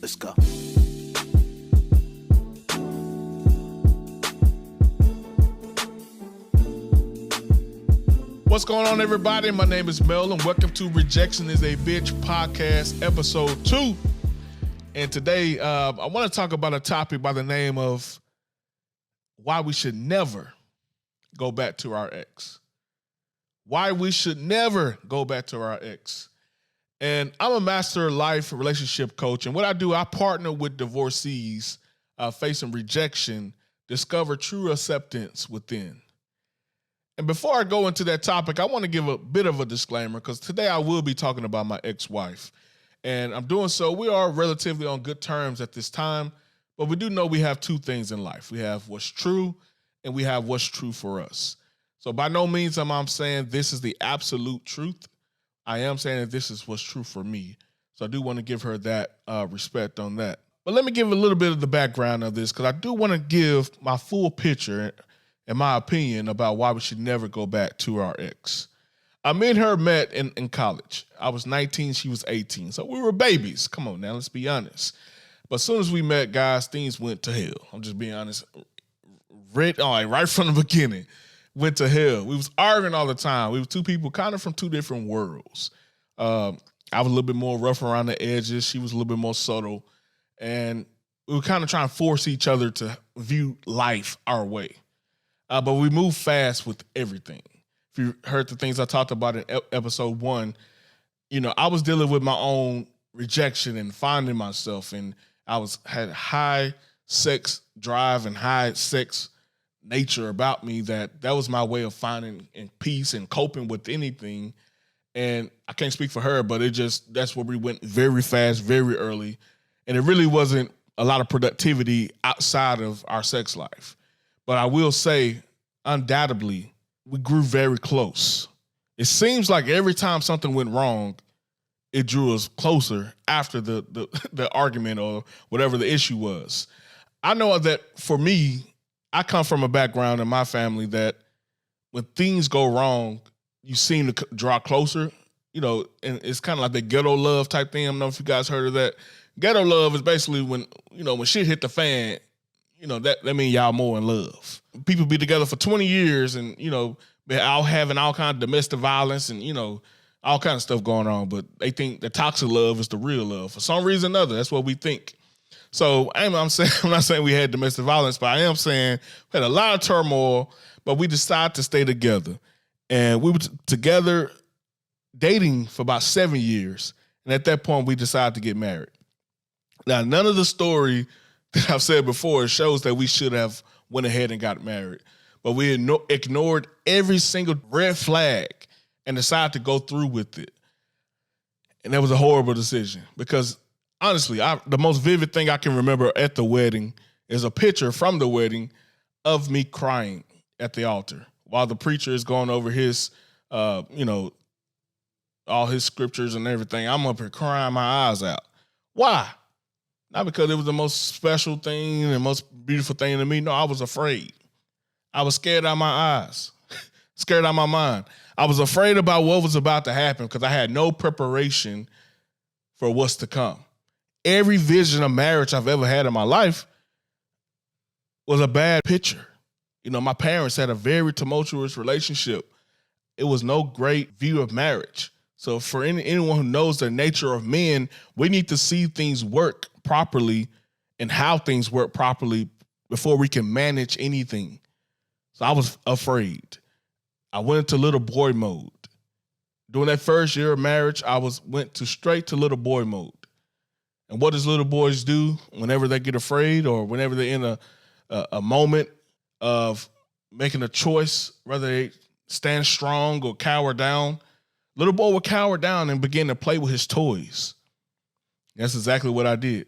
Let's go. What's going on, everybody? My name is Mel, and welcome to Rejection is a Bitch podcast, episode 2. And today, I want to talk about a topic by the name of why we should never go back to our ex. Why we should never go back to our ex. And I'm a master life relationship coach, and what I do, I partner with divorcees facing rejection, discover true acceptance within. And before I go into that topic, I want to give a bit of a disclaimer because today I will be talking about my ex-wife. And I'm doing so, we are relatively on good terms at this time, but we do know we have two things in life. We have what's true and we have what's true for us. So by no means am I saying this is the absolute truth. I am saying that this is what's true for me. So I do want to give her that respect on that. But let me give a little bit of the background of this because I do want to give my full picture and my opinion about why we should never go back to our ex. Me and her met in college. I was 19, she was 18. So we were babies. Come on now, let's be honest. But as soon as we met, guys, things went to hell. I'm just being honest. Right from the beginning, went to hell. We was arguing all the time. We were two people kind of from two different worlds. I was a little bit more rough around the edges. She was a little bit more subtle. And we were kind of trying to force each other to view life our way. But we moved fast with everything. If you heard the things I talked about in episode 1, I was dealing with my own rejection and finding myself. And I had high sex drive and high sex nature about me that was my way of finding in peace and coping with anything. And I can't speak for her, but that's where we went very fast, very early. And it really wasn't a lot of productivity outside of our sex life. But I will say, undoubtedly, we grew very close. It seems like every time something went wrong, it drew us closer after the argument or whatever the issue was. I know that for me, I come from a background in my family that when things go wrong, you seem to draw closer, and it's kind of like the ghetto love type thing. I don't know if you guys heard of that. Ghetto love is basically when shit hit the fan, that means y'all more in love. People be together for 20 years and, they're all having all kind of domestic violence and, all kind of stuff going on, but they think the toxic love is the real love. For some reason or another, that's what we think. So I'm not saying we had domestic violence, but I am saying we had a lot of turmoil, but we decided to stay together. And we were together dating for about 7 years. And at that point, we decided to get married. Now, none of the story that I've said before shows that we should have went ahead and got married. But we ignored every single red flag and decided to go through with it. And that was a horrible decision because, honestly, the most vivid thing I can remember at the wedding is a picture from the wedding of me crying at the altar while the preacher is going over his, all his scriptures and everything. I'm up here crying my eyes out. Why? Not because it was the most special thing and the most beautiful thing to me. No, I was afraid. I was scared out of my eyes, scared out of my mind. I was afraid about what was about to happen because I had no preparation for what's to come. Every vision of marriage I've ever had in my life was a bad picture. My parents had a very tumultuous relationship. It was no great view of marriage. So for anyone who knows the nature of men, we need to see things work properly and how things work properly before we can manage anything. So I was afraid. I went into little boy mode. During that first year of marriage, I went straight to little boy mode. And what does little boys do whenever they get afraid or whenever they're in a moment of making a choice, whether they stand strong or cower down? Little boy would cower down and begin to play with his toys. That's exactly what I did.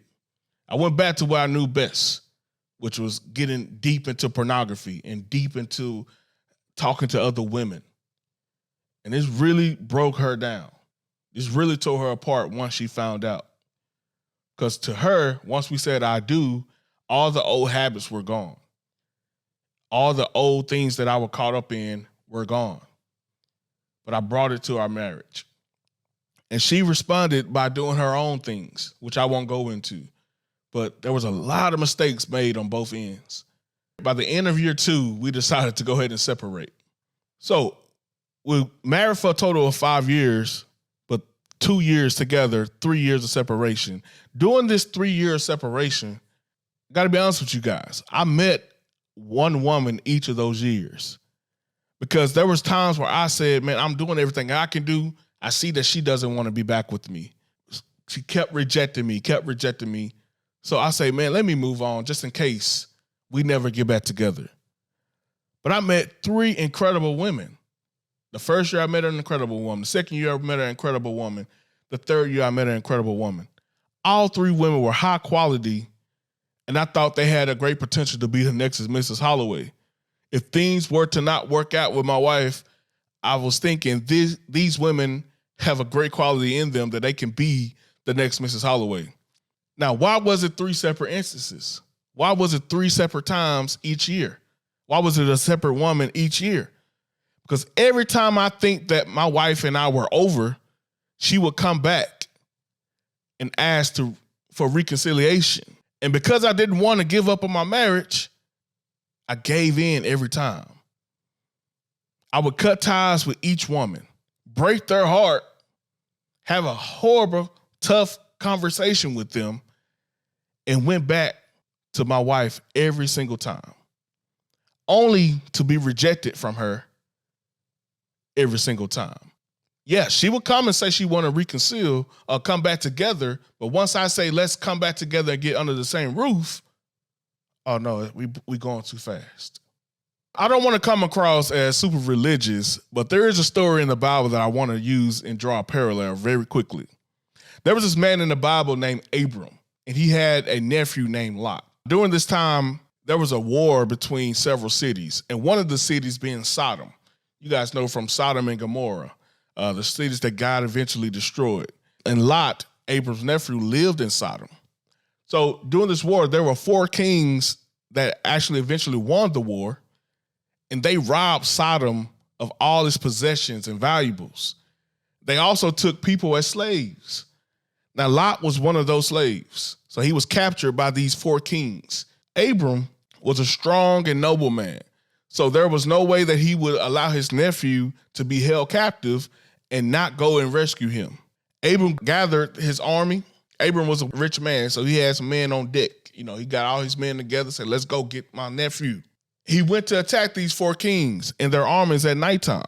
I went back to what I knew best, which was getting deep into pornography and deep into talking to other women. And this really broke her down. This really tore her apart once she found out. Because to her, once we said I do, all the old habits were gone. All the old things that I was caught up in were gone. But I brought it to our marriage. And she responded by doing her own things, which I won't go into. but there was a lot of mistakes made on both ends. By the end of year 2, we decided to go ahead and separate. So we married for a total of 5 years, but 2 years together, 3 years of separation. During this 3 year separation, I gotta be honest with you guys, I met one woman each of those years, because there was times where I said, man, I'm doing everything I can do. I see that she doesn't want to be back with me. She kept rejecting me. So I say, man, let me move on just in case we never get back together. But I met 3 incredible women. The first year I met an incredible woman. The second year I met an incredible woman. The third year I met an incredible woman. All 3 women were high quality, and I thought they had a great potential to be the next Mrs. Holloway. If things were to not work out with my wife, I was thinking these women have a great quality in them that they can be the next Mrs. Holloway. Now, why was it 3 separate instances? Why was it 3 separate times each year? Why was it a separate woman each year? Because every time I think that my wife and I were over, she would come back and ask for reconciliation. And because I didn't want to give up on my marriage, I gave in every time. I would cut ties with each woman, break their heart, have a horrible, tough conversation with them, and went back to my wife every single time, only to be rejected from her every single time. Yeah, she would come and say she want to reconcile or come back together, but once I say let's come back together and get under the same roof, oh no, we going too fast. I don't want to come across as super religious, but there is a story in the Bible that I want to use and draw a parallel very quickly. There was this man in the Bible named Abram, and he had a nephew named Lot. During this time, there was a war between several cities, and one of the cities being Sodom. You guys know from Sodom and Gomorrah, the cities that God eventually destroyed. And Lot, Abram's nephew, lived in Sodom. So during this war, there were 4 kings that actually eventually won the war, and they robbed Sodom of all its possessions and valuables. They also took people as slaves. Now, Lot was one of those slaves, so he was captured by these 4 kings. Abram was a strong and noble man, so there was no way that he would allow his nephew to be held captive and not go and rescue him. Abram gathered his army. Abram was a rich man, so he had some men on deck. You know, he got all his men together, said, let's go get my nephew. He went to attack these 4 kings and their armies at nighttime.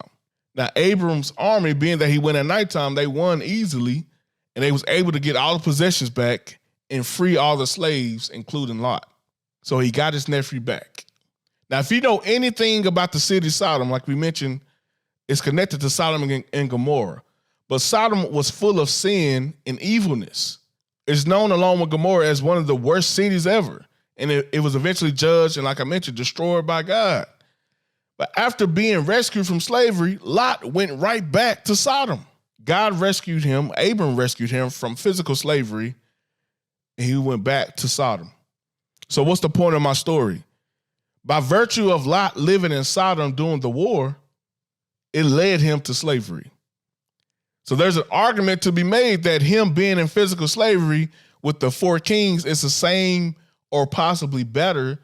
Now, Abram's army, being that he went at nighttime, they won easily, and they was able to get all the possessions back and free all the slaves, including Lot. So he got his nephew back. Now, if you know anything about the city of Sodom, like we mentioned, it's connected to Sodom and Gomorrah. But Sodom was full of sin and evilness. It's known along with Gomorrah as one of the worst cities ever. And it was eventually judged and, like I mentioned, destroyed by God. But after being rescued from slavery, Lot went right back to Sodom. God rescued him, Abram rescued him from physical slavery, and he went back to Sodom. So what's the point of my story? By virtue of Lot living in Sodom during the war, it led him to slavery. So there's an argument to be made that him being in physical slavery with the 4 kings is the same or possibly better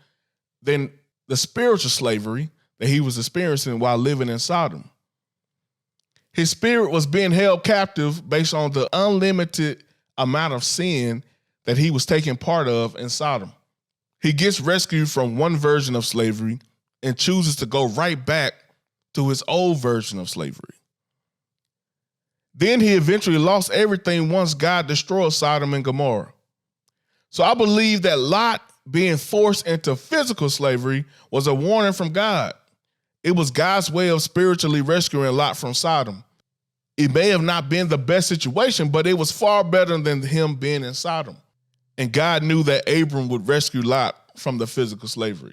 than the spiritual slavery that he was experiencing while living in Sodom. His spirit was being held captive based on the unlimited amount of sin that he was taking part of in Sodom. He gets rescued from one version of slavery and chooses to go right back to his old version of slavery. Then he eventually lost everything once God destroyed Sodom and Gomorrah. So I believe that Lot being forced into physical slavery was a warning from God. It was God's way of spiritually rescuing Lot from Sodom. It may have not been the best situation, but it was far better than him being in Sodom. And God knew that Abram would rescue Lot from the physical slavery.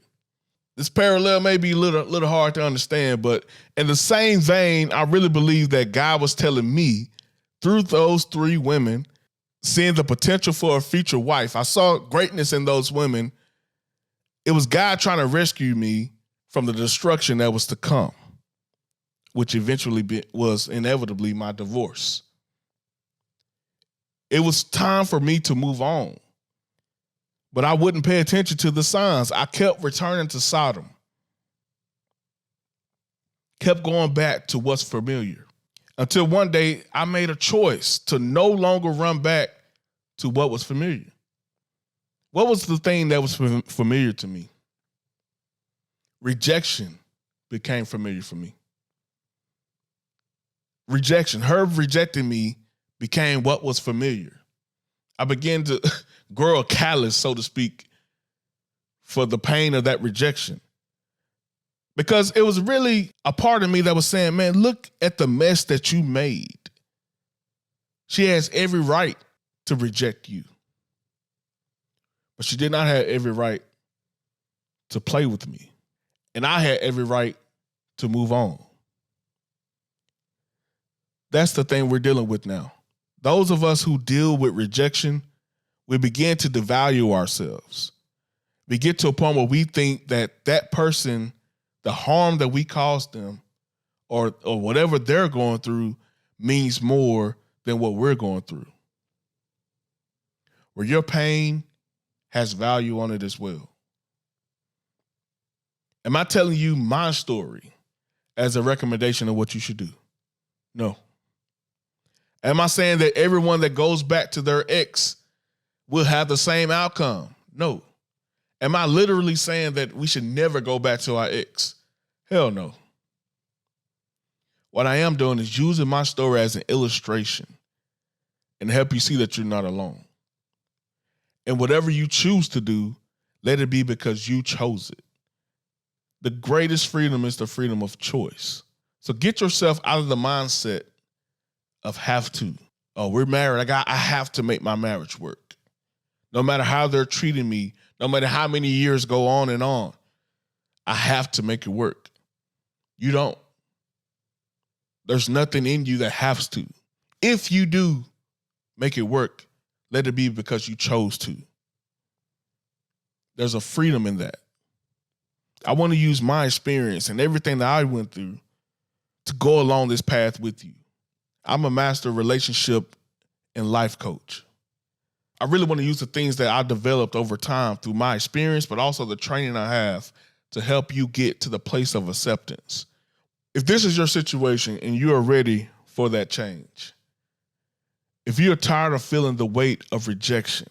This parallel may be a little hard to understand, but in the same vein, I really believe that God was telling me through those 3 women, seeing the potential for a future wife. I saw greatness in those women. It was God trying to rescue me from the destruction that was to come, which eventually was inevitably my divorce. It was time for me to move on. But I wouldn't pay attention to the signs. I kept returning to Sodom. Kept going back to what's familiar. Until one day I made a choice to no longer run back to what was familiar. What was the thing that was familiar to me? Rejection became familiar for me. Rejection, her rejecting me became what was familiar. I began to grow a callus, so to speak, for the pain of that rejection. Because it was really a part of me that was saying, man, look at the mess that you made. She has every right to reject you. But she did not have every right to play with me. And I had every right to move on. That's the thing we're dealing with now. Those of us who deal with rejection, we begin to devalue ourselves. We get to a point where we think that that person, the harm that we caused them or whatever they're going through means more than what we're going through. Where your pain has value on it as well. Am I telling you my story as a recommendation of what you should do? No. Am I saying that everyone that goes back to their ex will have the same outcome? No. Am I literally saying that we should never go back to our ex? Hell no. What I am doing is using my story as an illustration and help you see that you're not alone. And whatever you choose to do, let it be because you chose it. The greatest freedom is the freedom of choice. So get yourself out of the mindset of have to. Oh, we're married. I have to make my marriage work. No matter how they're treating me, no matter how many years go on and on, I have to make it work. You don't. There's nothing in you that has to. If you do make it work, let it be because you chose to. There's a freedom in that. I want to use my experience and everything that I went through to go along this path with you. I'm a master relationship and life coach. I really want to use the things that I developed over time through my experience, but also the training I have to help you get to the place of acceptance. If this is your situation and you are ready for that change, if you're tired of feeling the weight of rejection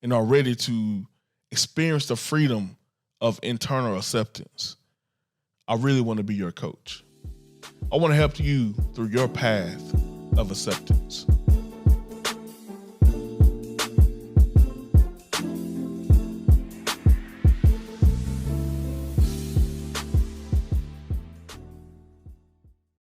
and are ready to experience the freedom of internal acceptance, I really want to be your coach. I want to help you through your path of acceptance.